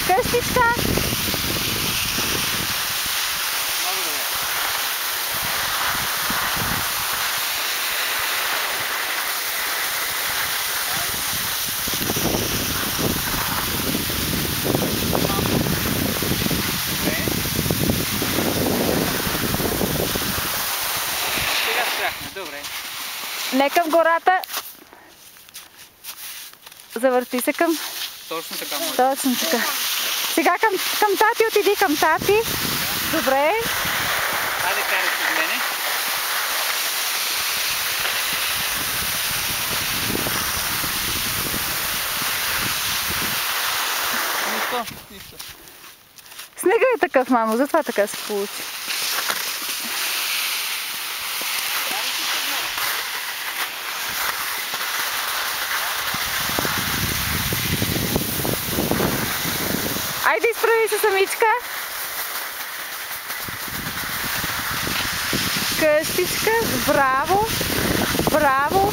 Къщичка. Много добре. Сега спряхме, добре. Не към гората. Завърти се към... Точно така може. Точно така. Сега към тати, отиди към тати. Добре. Хайде, карай с мене. Нищо. Снега е такъв, мамо, затова така се получи. Айде, изправи се, самичка. Къщичка, браво, браво.